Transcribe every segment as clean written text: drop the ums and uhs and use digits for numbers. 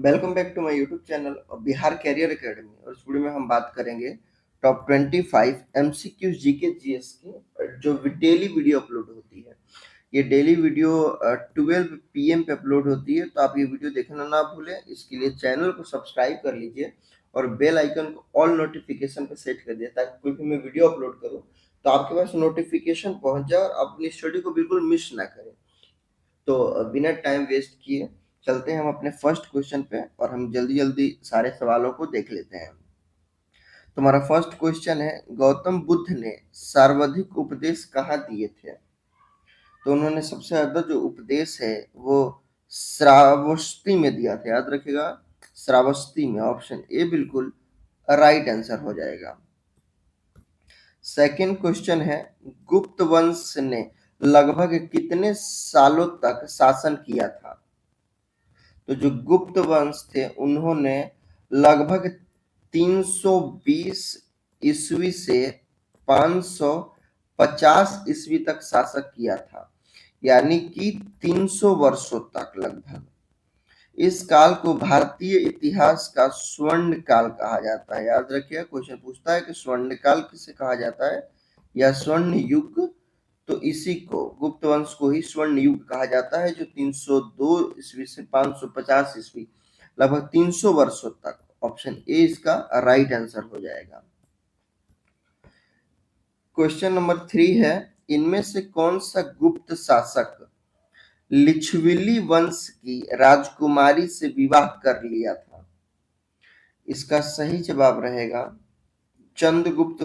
Welcome back to my YouTube channel Bihar career academy. और इस video में हम बात करेंगे टॉप 25 एमसीक्यू जीके जीएस की जो डेली वीडियो अपलोड होती है। ये डेली वीडियो 12 PM पे अपलोड होती है, तो आप ये वीडियो देखना ना भूलें। इसके लिए चैनल को सब्सक्राइब कर लीजिए और बेल आइकन को ऑल नोटिफिकेशन पे सेट कर दिए, ताकि कोई भी मैं वीडियो अपलोड करूँ तो आपके पास नोटिफिकेशन पहुंच जाए और अपनी स्टडी को बिल्कुल मिस ना करें। तो बिना टाइम वेस्ट किए चलते हैं हम अपने फर्स्ट क्वेश्चन पे और हम जल्दी जल्दी सारे सवालों को देख लेते हैं। तो हमारा फर्स्ट क्वेश्चन है, गौतम बुद्ध ने सर्वाधिक उपदेश कहाँ दिए थे? तो उन्होंने सबसे ज्यादा जो उपदेश है वो श्रावस्ती में दिया था। याद रखिएगा, श्रावस्ती में। ऑप्शन ए बिल्कुल राइट आंसर हो जाएगा। सेकंड क्वेश्चन है, गुप्त वंश ने लगभग कितने सालों तक शासन किया था? तो जो गुप्त वंश थे उन्होंने लगभग 320 ईस्वी से 550 ईस्वी तक शासन किया था, यानी कि 300 वर्षों तक लगभग। इस काल को भारतीय इतिहास का स्वर्ण काल कहा जाता है। याद रखिए, क्वेश्चन पूछता है कि स्वर्ण काल किसे कहा जाता है या स्वर्ण युग। तो इसी को, गुप्त वंश को ही स्वर्ण युग कहा जाता है, जो 302 ईस्वी से 550 ईस्वी, लगभग 300 वर्षों तक। ऑप्शन ए इसका राइट आंसर हो जाएगा। क्वेश्चन नंबर 3 है, इनमें से कौन सा गुप्त शासक लिच्छविली वंश की राजकुमारी से विवाह कर लिया था? इसका सही जवाब रहेगा चंद्रगुप्त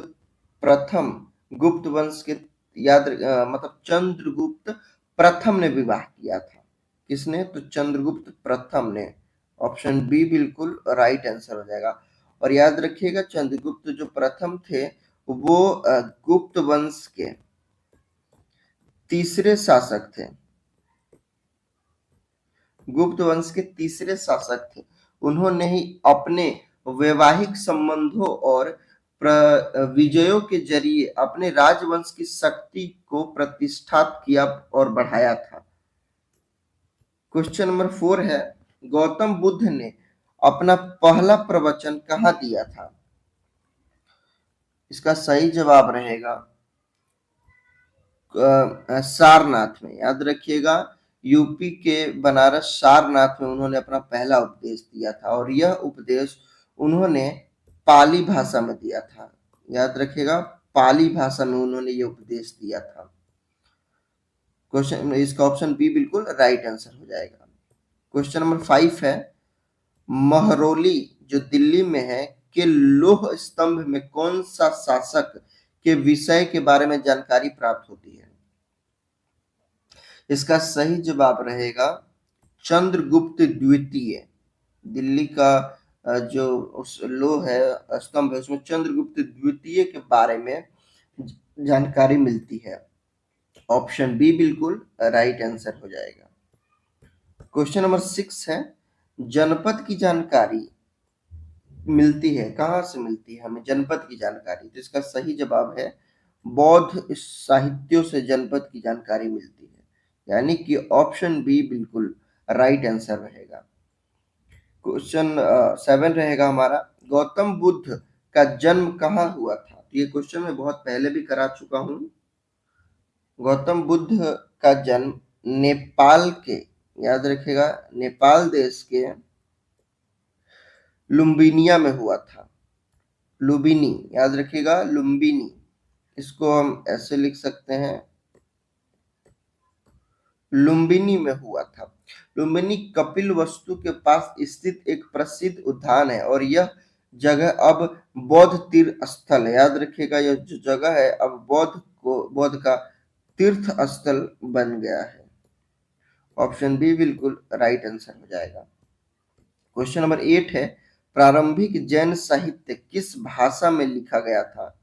प्रथम। गुप्त वंश के मतलब चंद्रगुप्त प्रथम ने विवाह किया था। किसने? तो चंद्रगुप्त प्रथम ने। ऑप्शन बी बिल्कुल राइट आंसर हो जाएगा। और याद रखिएगा, चंद्रगुप्त जो प्रथम थे वो गुप्त वंश के तीसरे शासक थे। गुप्त वंश के तीसरे शासक थे। उन्होंने ही अपने वैवाहिक संबंधों और विजयों के जरिए अपने राजवंश की शक्ति को प्रतिष्ठात किया और बढ़ाया था। क्वेश्चन नंबर 4 है, गौतम बुद्ध ने अपना पहला प्रवचन कहाँ दिया था? इसका सही जवाब रहेगा सारनाथ में। याद रखिएगा, यूपी के बनारस सारनाथ में उन्होंने अपना पहला उपदेश दिया था, और यह उपदेश उन्होंने पाली भाषा में दिया था। याद रखिएगा, पाली भाषा में उन्होंने यह उपदेश दिया था। क्वेश्चन, इसका ऑप्शन बी बिल्कुल राइट आंसर हो जाएगा। क्वेश्चन नंबर 5 है, महरौली जो दिल्ली में है के लौह स्तंभ में कौन सा शासक के विषय के बारे में जानकारी प्राप्त होती है? इसका सही जवाब रहेगा चंद्रगुप्त द्वितीय। दिल्ली का जो उस लोह है, स्तंभ है, उसमें चंद्रगुप्त द्वितीय के बारे में जानकारी मिलती है। ऑप्शन बी बिल्कुल राइट आंसर हो जाएगा। क्वेश्चन नंबर 6 है, जनपद की जानकारी मिलती है, कहाँ से मिलती है हमें जनपद की जानकारी? तो इसका सही जवाब है बौद्ध साहित्यों से जनपद की जानकारी मिलती है, यानी कि ऑप्शन बी बिल्कुल राइट आंसर रहेगा। क्वेश्चन 7 रहेगा हमारा, गौतम बुद्ध का जन्म कहाँ हुआ था? तो ये क्वेश्चन मैं बहुत पहले भी करा चुका हूँ। गौतम बुद्ध का जन्म नेपाल के, याद रखिएगा, नेपाल देश के लुम्बिनिया में हुआ था। लुम्बिनी, याद रखिएगा, लुम्बिनी। इसको हम ऐसे लिख सकते हैं, लुम्बिनी में हुआ था। लुम्बिनी कपिल वस्तु के पास स्थित एक प्रसिद्ध उद्यान है, और यह जगह अब बौद्ध तीर्थ स्थल है। याद रखिएगा, यह जो जगह है अब बौद्ध का तीर्थ स्थल बन गया है। ऑप्शन बी बिल्कुल राइट आंसर हो जाएगा। क्वेश्चन नंबर 8 है, प्रारंभिक जैन साहित्य किस भाषा में लिखा गया था?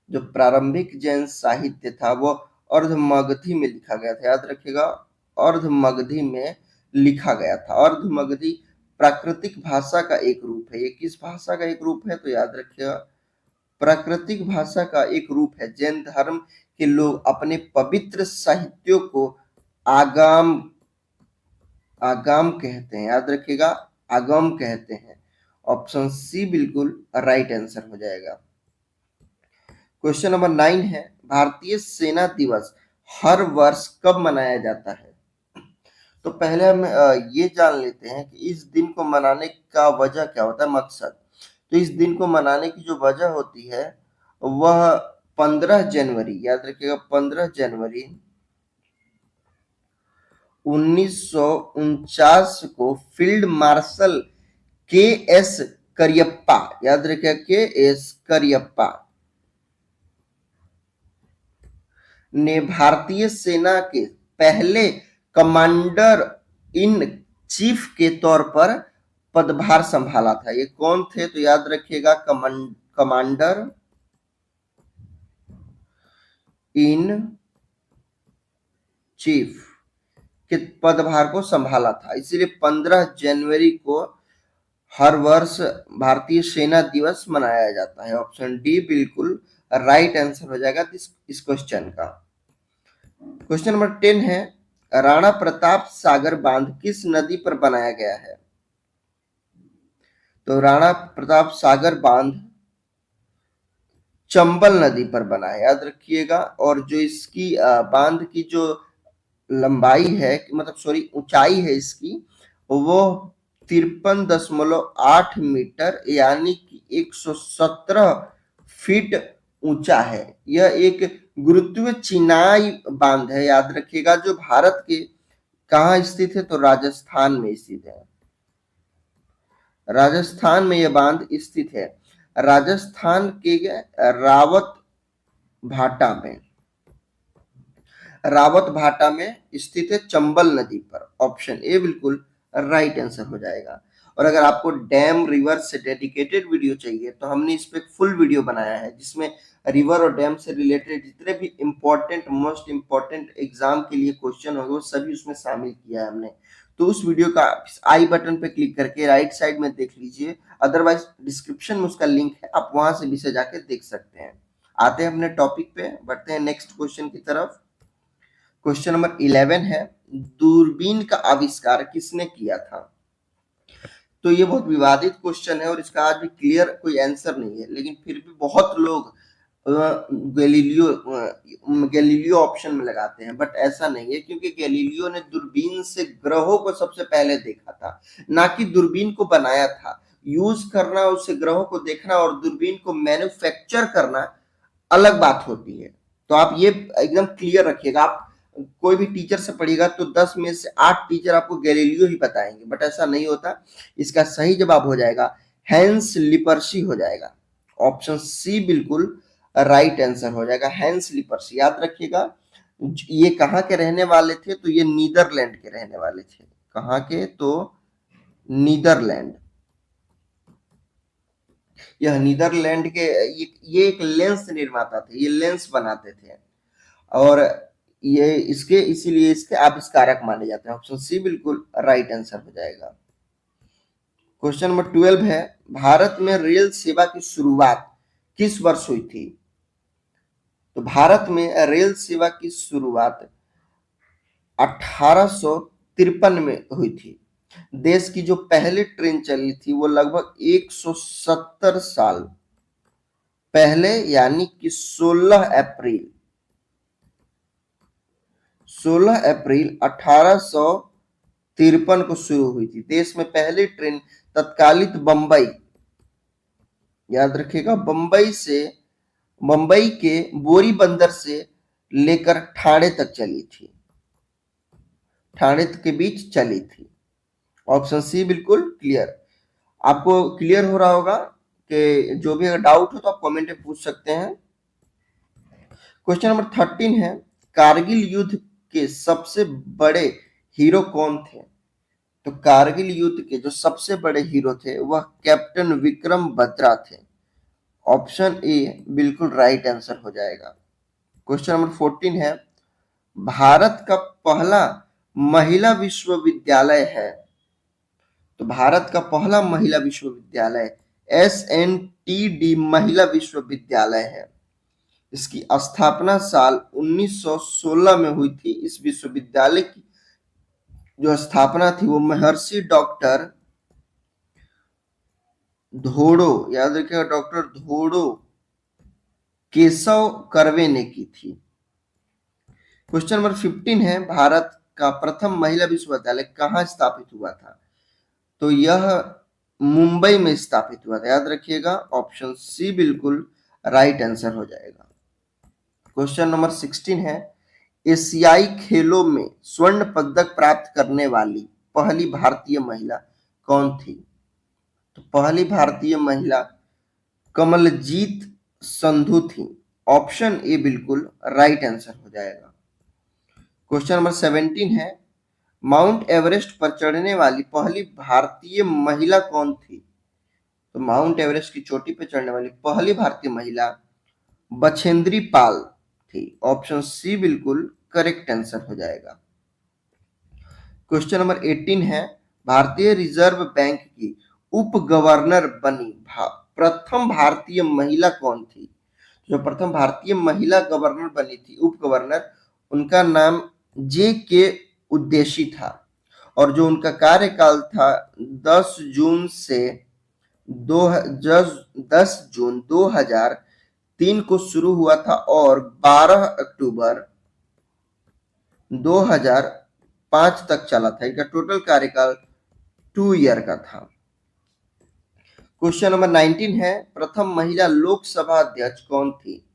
जो प्रारंभिक जैन साहित्य था वो अर्धमगधी में लिखा गया था। याद रखिएगा, अर्धमगधी में लिखा गया था। अर्धमगधी प्राकृतिक भाषा का एक रूप है। ये किस भाषा का एक रूप है? तो याद रखिएगा, प्राकृतिक भाषा का एक रूप है। जैन धर्म के लोग अपने पवित्र साहित्यों को आगाम आगाम कहते हैं। याद रखिएगा, आगम कहते हैं। ऑप्शन सी बिल्कुल राइट आंसर हो जाएगा। क्वेश्चन नंबर 9 है, भारतीय सेना दिवस हर वर्ष कब मनाया जाता है? तो पहले हम ये जान लेते हैं कि इस दिन को मनाने का वजह क्या होता है, मकसद। तो इस दिन को मनाने की जो वजह होती है वह 15 जनवरी, याद रखिएगा 15 जनवरी 1949 को फील्ड मार्शल के एस करियप्पा, याद रखिएगा के एस करियप्पा ने भारतीय सेना के पहले कमांडर इन चीफ के तौर पर पदभार संभाला था। ये कौन थे? तो याद रखिएगा कमांडर इन चीफ के पदभार को संभाला था, इसीलिए 15 जनवरी को हर वर्ष भारतीय सेना दिवस मनाया जाता है। ऑप्शन डी बिल्कुल राइट आंसर हो जाएगा इस क्वेश्चन का। क्वेश्चन नंबर 10 है, राणा प्रताप सागर बांध किस नदी पर बनाया गया है? तो राणा प्रताप सागर बांध चंबल नदी पर बना है, याद रखिएगा। और जो इसकी बांध की जो लंबाई है, मतलब सॉरी ऊंचाई है इसकी, वो 53.8 मीटर यानी कि 117 फीट ऊंचा है। यह एक गुरुत्वीय चिनाई बांध है, याद रखिएगा, जो भारत के कहाँ स्थित है? तो राजस्थान में स्थित है। राजस्थान में यह बांध स्थित है, राजस्थान के रावत भाटा में, रावत भाटा में स्थित है, चंबल नदी पर। ऑप्शन ए बिल्कुल राइट आंसर हो जाएगा। और अगर आपको डैम रिवर से डेडिकेटेड वीडियो चाहिए तो हमने इस पे एक फुल वीडियो बनाया है, जिसमें रिवर और डैम से रिलेटेड जितने भी इंपॉर्टेंट मोस्ट इंपॉर्टेंट एग्जाम के लिए क्वेश्चन होंगे वो सभी उसमें शामिल किया है हमने। तो उस वीडियो का आई बटन पे क्लिक करके राइट साइड में देख लीजिए, अदरवाइज डिस्क्रिप्शन में उसका लिंक है, आप वहां से भी से जाके देख सकते हैं। आते हैं अपने टॉपिक पे, बढ़ते हैं नेक्स्ट क्वेश्चन की तरफ। क्वेश्चन नंबर 11 है, दूरबीन का आविष्कार किसने किया था? तो ये बहुत विवादित क्वेश्चन है और इसका आज भी क्लियर कोई आंसर नहीं है, लेकिन फिर भी बहुत लोग गैलीलियो ऑप्शन में लगाते हैं, बट ऐसा नहीं है, क्योंकि गैलीलियो ने दूरबीन से ग्रहों को सबसे पहले देखा था, ना कि दूरबीन को बनाया था। यूज करना, उससे ग्रहों को देखना और दूरबीन को मैन्युफैक्चर करना अलग बात होती है। तो आप ये एकदम क्लियर रखिएगा। आप कोई भी टीचर से पढ़िएगा तो 10 में से 8 टीचर आपको गैलीलियो ही बताएंगे, बट ऐसा नहीं होता। इसका सही जवाब हो जाएगा हैंस लिपर्सी हो जाएगा। ऑप्शन सी बिल्कुल राइट आंसर हो जाएगा, हैंस लिपर्सी। याद रखिएगा, ये कहाँ के रहने वाले थे? तो ये नीदरलैंड के रहने वाले थे। कहाँ के? तो नीदरलैंड। यह नीदरलैंड के ये एक लेंस निर्माता थे, ये लेंस बनाते थे और ये इसके इसीलिए इसके आविष्कारक माने जाते हैं। ऑप्शन सी बिल्कुल राइट आंसर हो जाएगा। क्वेश्चन नंबर 12 है, भारत में रेल सेवा की शुरुआत किस वर्ष हुई थी? तो भारत में रेल सेवा की शुरुआत 1853 में हुई थी। देश की जो पहली ट्रेन चली थी वो लगभग 170 साल पहले, यानी कि 16 अप्रैल 1853 को शुरू हुई थी। देश में पहली ट्रेन तत्कालित बंबई, याद रखिएगा, बंबई के बोरी बंदर से लेकर ठाणे तक चली थी, ठाणे के बीच चली थी। ऑप्शन सी बिल्कुल क्लियर। आपको क्लियर हो रहा होगा कि जो भी अगर डाउट हो तो आप कमेंट में पूछ सकते हैं। क्वेश्चन नंबर 13 है, कारगिल युद्ध के सबसे बड़े हीरो कौन थे? तो कारगिल युद्ध के जो सबसे बड़े हीरो थे वह कैप्टन विक्रम बत्रा थे। ऑप्शन ए बिल्कुल राइट आंसर हो जाएगा। क्वेश्चन नंबर 14 है, भारत का पहला महिला विश्वविद्यालय है। तो भारत का पहला महिला विश्वविद्यालय SNTD महिला विश्वविद्यालय है। इसकी स्थापना साल 1916 में हुई थी। इस विश्वविद्यालय की जो स्थापना थी वो महर्षि डॉक्टर धोड़ो, याद रखिएगा, डॉक्टर धोड़ो केशव कर्वे ने की थी। क्वेश्चन नंबर 15 है, भारत का प्रथम महिला विश्वविद्यालय कहाँ स्थापित हुआ था? तो यह मुंबई में स्थापित हुआ था, याद रखिएगा, ऑप्शन सी बिल्कुल राइट आंसर हो जाएगा। क्वेश्चन नंबर 16 है, एशियाई खेलों में स्वर्ण पदक प्राप्त करने वाली पहली भारतीय महिला कौन थी? तो पहली भारतीय महिला कमलजीत संधू थी, ऑप्शन ए बिल्कुल राइट आंसर हो जाएगा। क्वेश्चन नंबर 17 है, माउंट एवरेस्ट पर चढ़ने वाली पहली भारतीय महिला कौन थी? तो माउंट एवरेस्ट की चोटी पर चढ़ने वाली पहली भारतीय महिला बछेंद्री पाल थी, ऑप्शन सी बिल्कुल करेक्ट आंसर हो जाएगा। क्वेश्चन नंबर 18 है, भारतीय रिजर्व बैंक की उप गवर्नर बनी प्रथम भारतीय महिला कौन थी? जो प्रथम भारतीय महिला गवर्नर बनी थी, उप गवर्नर, उनका नाम जे.के. उद्देशी था और जो उनका कार्यकाल था 10 जून से 10 जून 2003 को शुरू हुआ था और 12 अक्टूबर 2005 तक चला था। इनका टोटल कार्यकाल 2 ईयर का था। क्वेश्चन नंबर 19 है, प्रथम महिला लोकसभा अध्यक्ष कौन थी?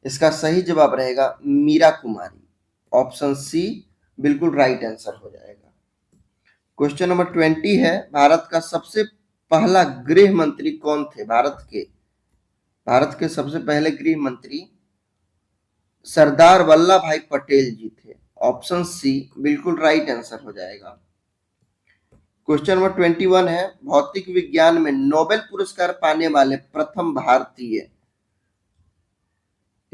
इसका सही जवाब रहेगा मीरा कुमारी, ऑप्शन सी बिल्कुल राइट आंसर हो जाएगा। क्वेश्चन नंबर 20 है, भारत का सबसे पहला गृह मंत्री कौन थे? भारत के सबसे पहले गृह मंत्री सरदार वल्लभ भाई पटेल जी थे, ऑप्शन सी बिल्कुल राइट आंसर हो जाएगा। क्वेश्चन नंबर 21 है, भौतिक विज्ञान में नोबेल पुरस्कार पाने वाले प्रथम भारतीय,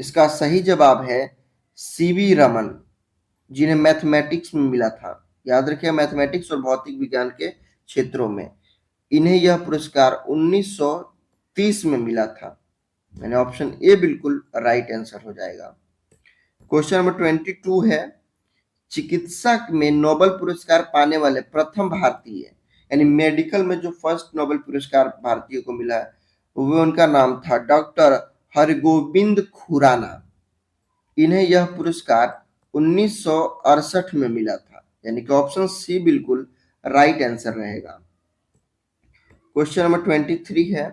इसका सही जवाब है सीवी रमन, जिन्हें मैथमेटिक्स में मिला था। याद रखिए, मैथमेटिक्स और भौतिक विज्ञान के क्षेत्रों में इन्हें यह पुरस्कार 1930 में मिला था, यानी ऑप्शन ए बिल्कुल राइट आंसर हो जाएगा। क्वेश्चन नंबर 22 है, चिकित्सा में नोबेल पुरस्कार पाने वाले प्रथम भारतीय, यानी मेडिकल में जो फर्स्ट नोबेल पुरस्कार भारतीय को मिला है, वो उनका नाम था डॉक्टर हरगोविंद खुराना। इन्हें यह पुरस्कार 1968 में मिला था, यानी कि ऑप्शन सी बिल्कुल राइट आंसर रहेगा। क्वेश्चन नंबर 23 है,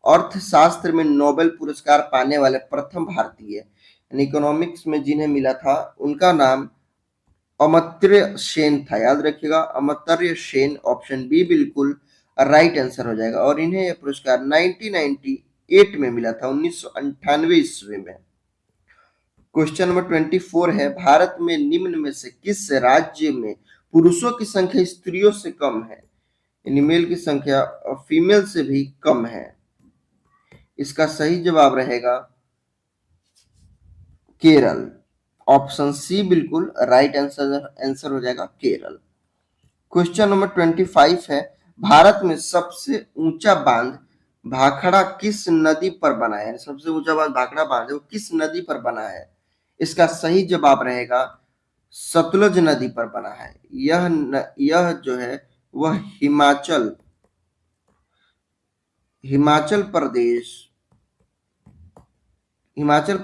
अर्थशास्त्र में नोबेल पुरस्कार पाने वाले प्रथम भारतीय, यानी इकोनॉमिक्स में जिन्हें मिला था, उनका नाम अमर्त्य सेन था। याद रखिएगा, अमर्त्य सेन, ऑप्शन बी बिल्कुल राइट आंसर हो जाएगा। और इन्हें यह पुरस्कार 1998 में मिला था, 1998 ईस्वी में। क्वेश्चन नंबर 24 है, भारत में निम्न में से किस राज्य में पुरुषों की संख्या स्त्रियों से कम है, यानी मेल की संख्या फीमेल से भी कम है? इसका सही जवाब रहेगा केरल, ऑप्शन सी बिल्कुल राइट आंसर हो जाएगा, केरल। क्वेश्चन नंबर 25 है, भारत में सबसे ऊंचा बांध भाखड़ा किस नदी पर बना है? सबसे ऊंचा बांध भाखड़ा बांध है, वो किस नदी पर बना है? इसका सही जवाब रहेगा सतलुज नदी पर बना है। यह जो है वह हिमाचल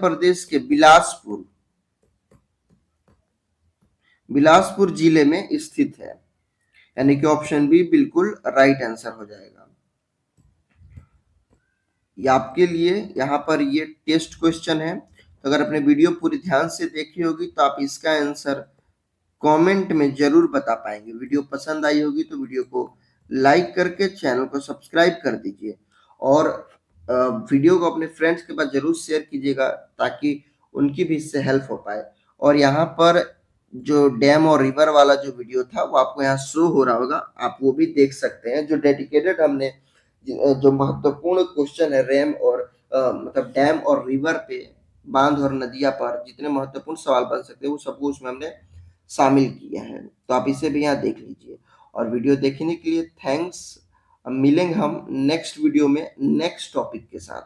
प्रदेश के बिलासपुर जिले में स्थित है, यानी कि ऑप्शन बी बिल्कुल राइट आंसर हो जाएगा। ये आपके लिए यहाँ पर ये टेस्ट क्वेश्चन है, तो अगर अपने वीडियो पूरी ध्यान से देखी होगी तो आप इसका आंसर कमेंट में जरूर बता पाएंगे। वीडियो पसंद आई होगी तो वीडियो को लाइक करके चैनल को सब्सक्राइब कर दीजिए और वीडियो को अपने फ्रेंड्स के पास जरूर शेयर कीजिएगा ताकि उनकी भी इससे हेल्प हो पाए। और यहाँ पर जो डैम और रिवर वाला जो वीडियो था वो आपको यहाँ शो हो रहा होगा, आप वो भी देख सकते हैं। जो डेडिकेटेड हमने जो महत्वपूर्ण क्वेश्चन है रैम और मतलब डैम और रिवर पे, बांध और नदियां पर जितने महत्वपूर्ण सवाल बन सकते हैं वो सबको उसमें हमने शामिल किया है, तो आप इसे भी यहाँ देख लीजिए। और वीडियो देखने के लिए थैंक्स। मिलेंगे हम नेक्स्ट वीडियो में नेक्स्ट टॉपिक के साथ।